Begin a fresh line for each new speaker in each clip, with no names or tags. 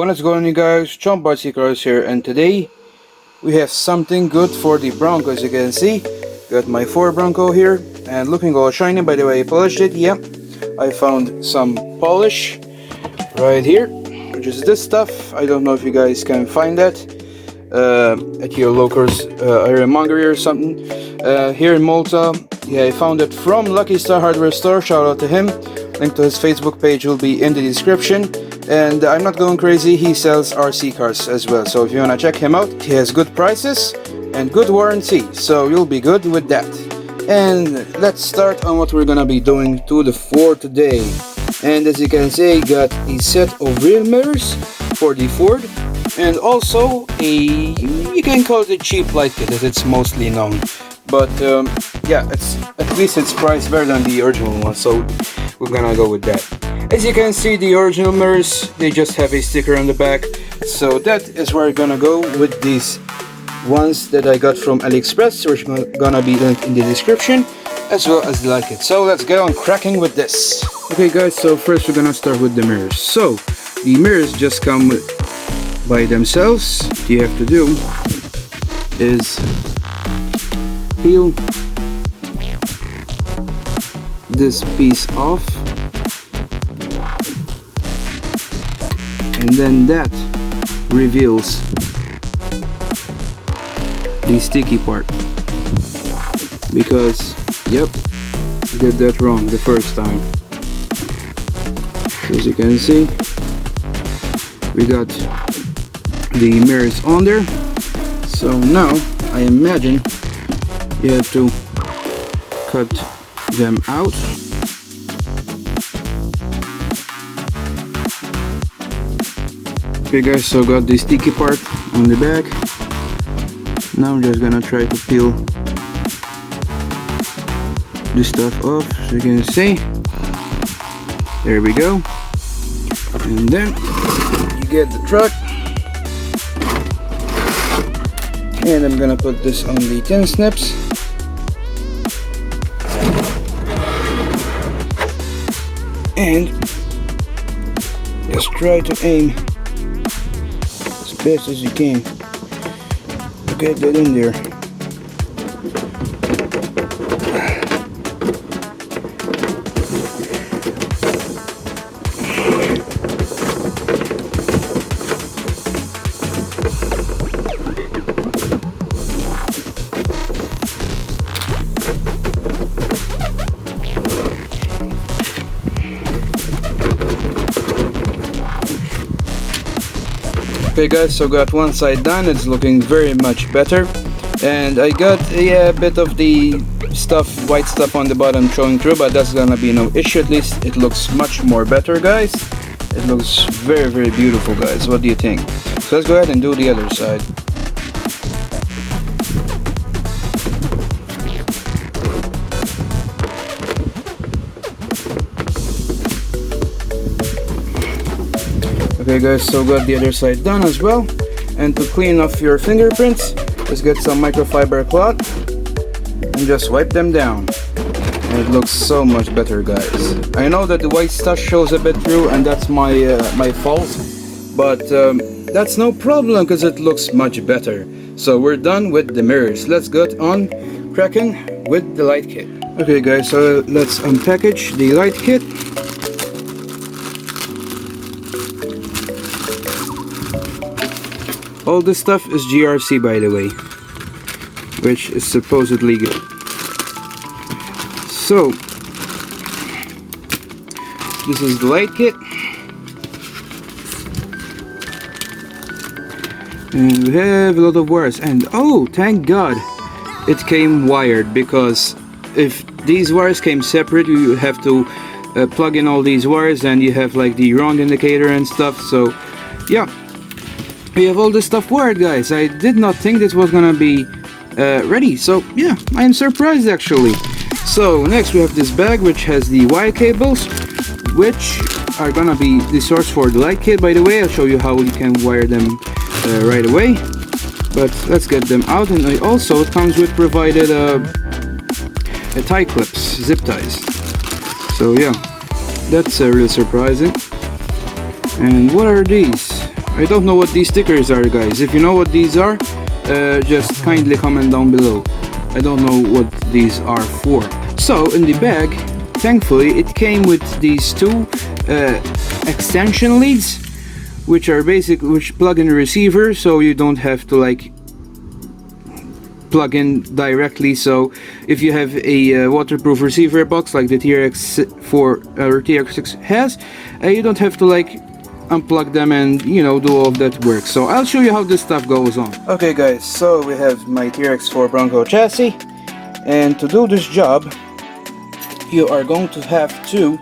What is going on, you guys? MJRC Cars here, and today we have something good for the Bronco. As you can see, got my 4 Bronco here and looking all shiny. By the way, I polished it. Yep, I found some polish right here, which is this stuff. I don't know if you guys can find that at your local's ironmongery or something. Here in Malta, yeah, I found it from Lucky Star Hardware Store. Shout out to him. Link to his Facebook page will be in the description. And I'm not going crazy, he sells RC cars as well, so if you want to check him out, he has good prices and good warranty, so you'll be good with that. And let's start on what we're gonna be doing to the 4 today. And as you can see, I got a set of rear mirrors for the Ford, and also a, you can call it a cheap light kit as it's mostly known, but yeah, at least it's priced better than the original one, so we're gonna go with that. As you can see, the original mirrors, they just have a sticker on the back, so that is where we're gonna go with these ones that I got from AliExpress, which are gonna be linked in the description, as well as the light kit. So let's get on cracking with this. Okay guys, so first we're gonna start with the mirrors. So the mirrors just come by themselves. What you have to do is peel this piece off, and then that reveals the sticky part, because yep, I did that wrong the first time. So as you can see, we got the mirrors on there, so now I imagine you have to cut them out. Okay guys, so got the sticky part on the back. Now I'm just gonna try to peel this stuff off, so you can see. There we go. And then you get the truck. And I'm gonna put this on the tin snips. And just try to aim as best as you can to get that in there. Okay guys, so got one side done. It's looking very much better, and I got a bit of the stuff, white stuff on the bottom showing through, but that's gonna be no issue. At least it looks much more better, guys. It looks very beautiful, guys. What do you think? So let's go ahead and do the other side. Okay guys, so got the other side done as well. And to clean off your fingerprints, just get some microfiber cloth and just wipe them down. And it looks so much better, guys. I know that the white stuff shows a bit through, and that's my my fault, but that's no problem because it looks much better. So we're done with the mirrors. Let's get on cracking with the light kit. Okay guys, so let's unpackage the light kit. All this stuff is GRC, by the way, which is supposedly good. So this is the light kit, and we have a lot of wires, and oh, thank God it came wired, because if these wires came separate, you have to plug in all these wires, and you have like the wrong indicator and stuff. So yeah, we have all this stuff wired, guys. I did not think this was gonna be ready, so yeah, I am surprised actually. So next we have this bag which has the wire cables, which are gonna be the source for the light kit. By the way, I'll show you how you can wire them right away, but let's get them out. And also it comes with provided tie clips, zip ties. So yeah, that's really surprising. And what are these? I don't know what these stickers are, guys. If you know what these are, just kindly comment down below. I don't know what these are for. So in the bag, thankfully it came with these two extension leads, which are which plug in the receiver, so you don't have to like plug in directly. So if you have a waterproof receiver box like the TRX-4 or TRX-6 has, you don't have to like unplug them and, you know, do all of that work. So I'll show you how this stuff goes on. Okay guys, so we have my TRX-4 Bronco chassis, and to do this job you are going to have to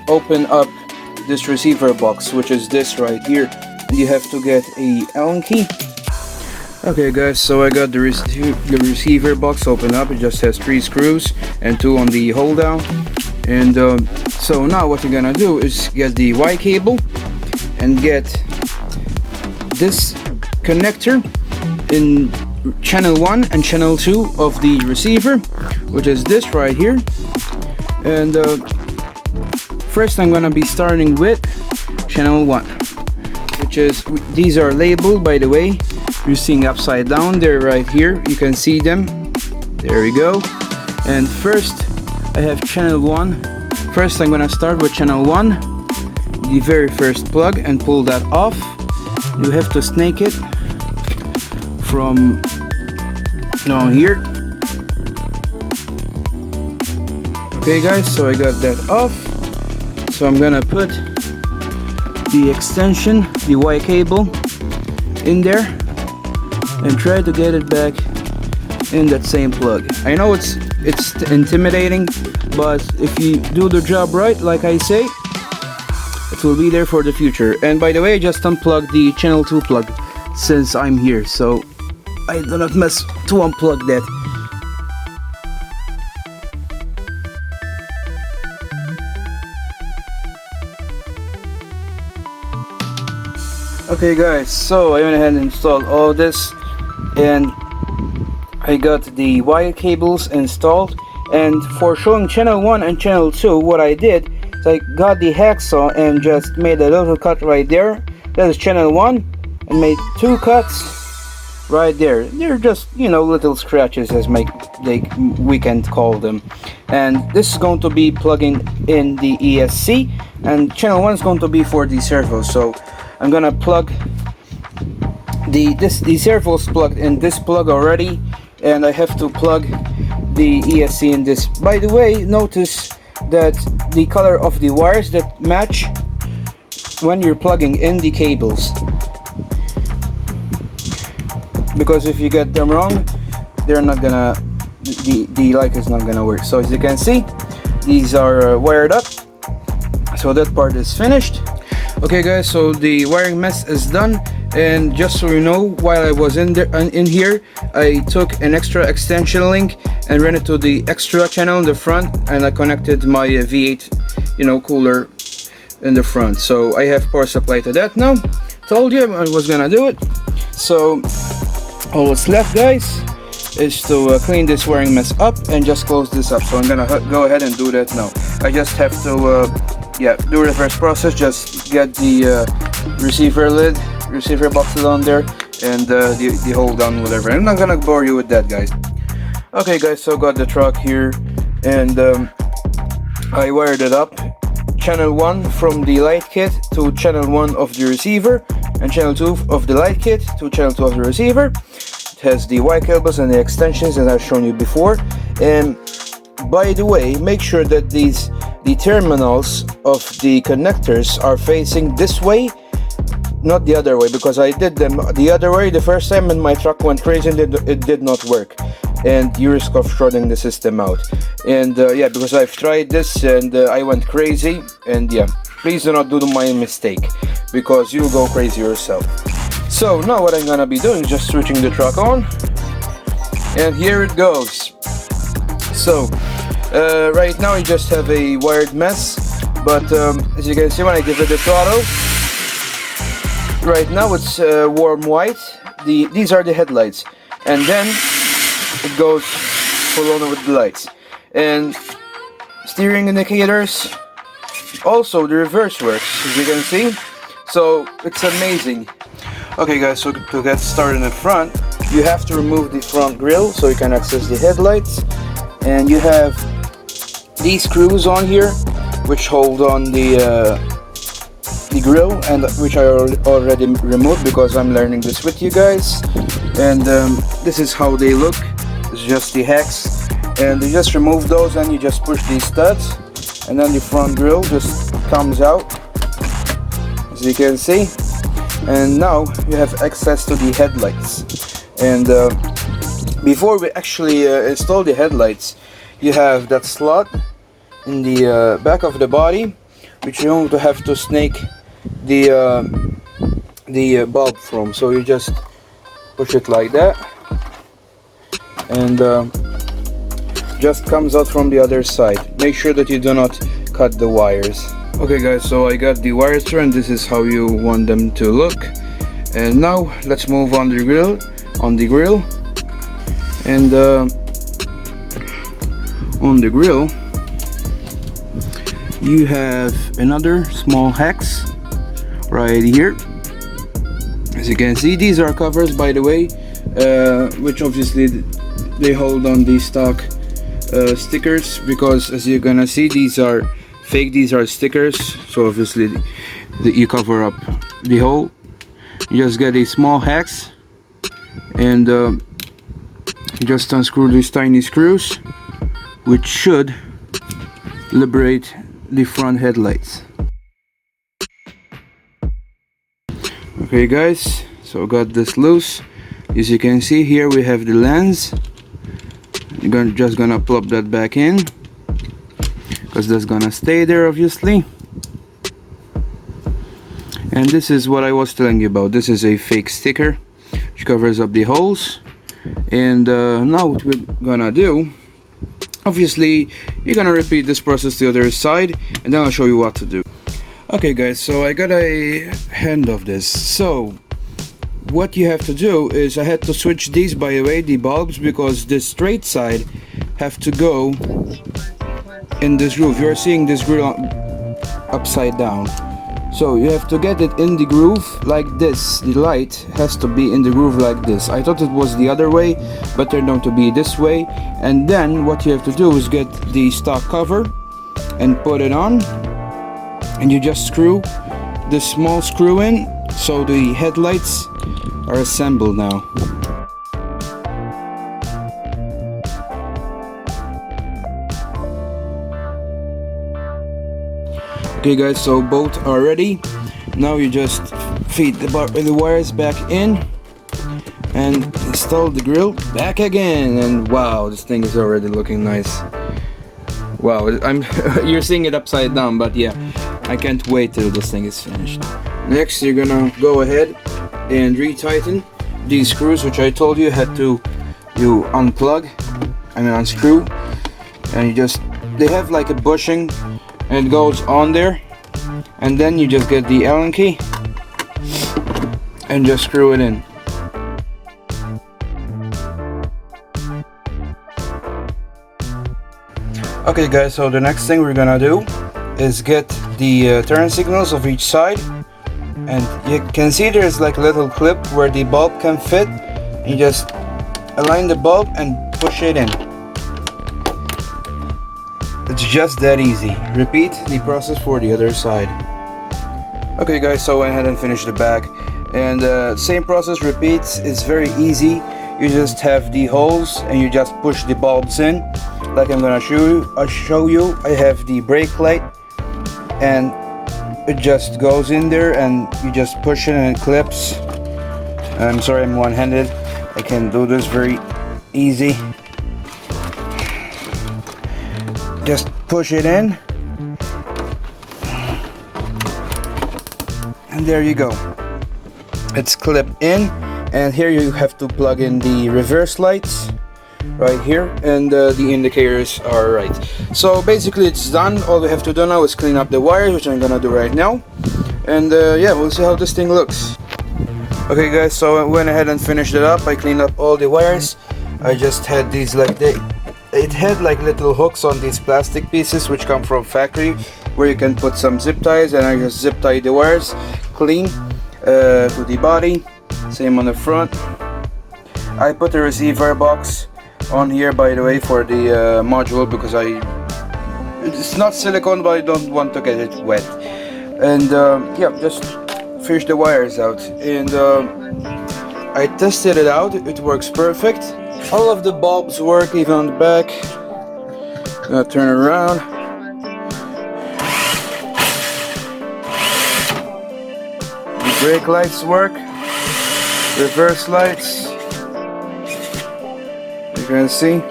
open up this receiver box, which is this right here. You have to get a Allen key. Okay guys, so I got the receiver box open up. It just has 3 screws and 2 on the hold down. And so now what you're gonna do is get the Y cable and get this connector in channel 1 and channel 2 of the receiver, which is this right here. And first I'm gonna be starting with channel 1, which is, these are labeled, by the way. You're seeing upside down, they're right here, you can see them. There we go. And first I have channel 1. First I'm gonna start with channel 1, the very first plug, and pull that off. You have to snake it from down here. Okay guys, so I got that off. So I'm gonna put the extension, the Y cable, in there and try to get it back in that same plug. I know it's intimidating, but if you do the job right, like I say, it will be there for the future. And by the way, I just unplugged the channel 2 plug since I'm here, so I do not mess to unplug that. Okay guys, so I went ahead and installed all this, and I got the wire cables installed. And for showing channel 1 and channel 2, what I did is I got the hacksaw and just made a little cut right there. That is channel 1, and made 2 cuts right there. They're just, you know, little scratches, as we can call them. And this is going to be plugging in the ESC, and channel 1 is going to be for the servo. So I'm gonna plug the servo's plugged in this plug already, and I have to plug the ESC in this. By the way, notice that the color of the wires that match when you're plugging in the cables, because if you get them wrong, they're not gonna, the light is not gonna work. So as you can see, these are wired up, so that part is finished. Okay guys, so the wiring mess is done, and just so you know, while I was in here, I took an extra extension link and ran it to the extra channel in the front, and I connected my V8, you know, cooler in the front. So I have power supply to that now. Told you I was gonna do it. So all what's left, guys, is to clean this wiring mess up and just close this up. So I'm gonna go ahead and do that now. I just have to yeah, do the first process. Just get the receiver boxes on there, and the hold down, whatever. I'm not gonna bore you with that, guys. Okay guys, so got the truck here, and I wired it up. Channel 1 from the light kit to channel 1 of the receiver, and channel 2 of the light kit to channel 2 of the receiver. It has the Y cables and the extensions that I've shown you before. And by the way, make sure that the terminals of the connectors are facing this way, not the other way, because I did them the other way the first time and my truck went crazy and it did not work, and you risk of shorting the system out. And yeah, because I've tried this and I went crazy, and yeah, please do not do my mistake, because you'll go crazy yourself. So now what I'm gonna be doing is just switching the truck on, and here it goes. So right now I just have a wired mess, but as you can see, when I give it a throttle, right now it's warm white. These are the headlights, and then it goes full on with the lights. And steering indicators, also the reverse works, as you can see. So it's amazing. Okay guys, so to get started in the front, you have to remove the front grille so you can access the headlights. And you have these screws on here which hold on the grill, and which I already removed because I'm learning this with you guys. And this is how they look. It's just the hex, and you just remove those and you just push these studs, and then the front grille just comes out, as you can see. And now you have access to the headlights. And before we actually install the headlights, you have that slot in the back of the body which you don't have to snake the bulb from. So you just push it like that, and just comes out from the other side. Make sure that you do not cut the wires. Okay guys, so I got the wires through, and this is how you want them to look. And now let's move on the grill. And on the grill you have another small hex right here. As you can see, these are covers, by the way, which obviously they hold on the stock stickers, because as you're gonna see, these are fake, these are stickers. So obviously you cover up the hole. You just get a small hex, and you just unscrew these tiny screws, which should liberate the front headlights. Okay guys, so got this loose. As you can see here, we have the lens. You're just gonna plop that back in, because that's gonna stay there obviously. And this is what I was telling you about. This is a fake sticker which covers up the holes. And now what we're gonna do, obviously you're gonna repeat this process to the other side, and then I'll show you what to do. Okay guys, so I got a hand of this. So what you have to do is, I had to switch these, by the way, the bulbs, because the straight side have to go in this groove. You're seeing this grill upside down, so you have to get it in the groove like this. The light has to be in the groove like this. I thought it was the other way, but turned out to be this way. And then what you have to do is get the stock cover and put it on, and you just screw this small screw in, so the headlights are assembled now. Okay guys, so both are ready. Now you just feed the wires back in and install the grill back again. And wow, this thing is already looking nice. Wow, you're seeing it upside down, but yeah, I can't wait till this thing is finished. Next, you're gonna go ahead and retighten these screws, which I told you you unscrew, and they have like a bushing, and it goes on there, and then you just get the Allen key and just screw it in. Okay guys, so the next thing we're gonna do is get the turn signals of each side, and you can see there's like a little clip where the bulb can fit. You just align the bulb and push it in. It's just that easy. Repeat the process for the other side. Okay guys, so I went ahead and finished the back, and same process repeats. It's very easy. You just have the holes and you just push the bulbs in, like I'm gonna show you. I have the brake light, and it just goes in there, and you just push it and it clips. I'm sorry, I'm one-handed. I can do this very easy. Just push it in, and there you go. It's clipped in, and here you have to plug in the reverse lights right here, and the indicators are right. So basically it's done. All we have to do now is clean up the wires, which I'm gonna do right now, and yeah, we'll see how this thing looks. Okay guys, so I went ahead and finished it up. I cleaned up all the wires. I just had these it had like little hooks on these plastic pieces which come from factory, where you can put some zip ties, and I just zip tied the wires, clean to the body. Same on the front. I put the receiver box on here, by the way, for the module, because it's not silicone, but I don't want to get it wet. And yeah, just fish the wires out. And I tested it out, it works perfect. All of the bulbs work, even on the back. Gonna turn around. The brake lights work. Reverse lights. You can see.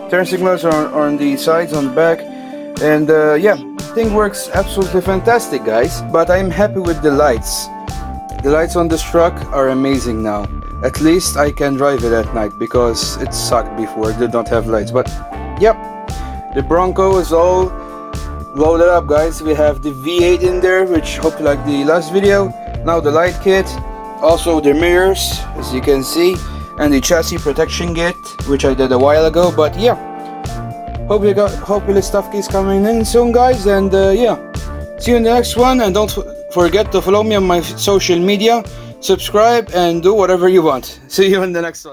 Turn signals are on the sides, on the back. And yeah, thing works absolutely fantastic, guys. But I'm happy with the lights. The lights on this truck are amazing now. At least I can drive it at night, because it sucked before, they don't have lights. But yep, the Bronco is all loaded up, guys. We have the V8 in there, which hope you like the last video. Now the light kit, also the mirrors, as you can see, and the chassis protection kit, which I did a while ago. But yeah, hopefully stuff keeps coming in soon, guys. And yeah, see you in the next one. And don't forget to follow me on my social media, subscribe, and do whatever you want. See you in the next one.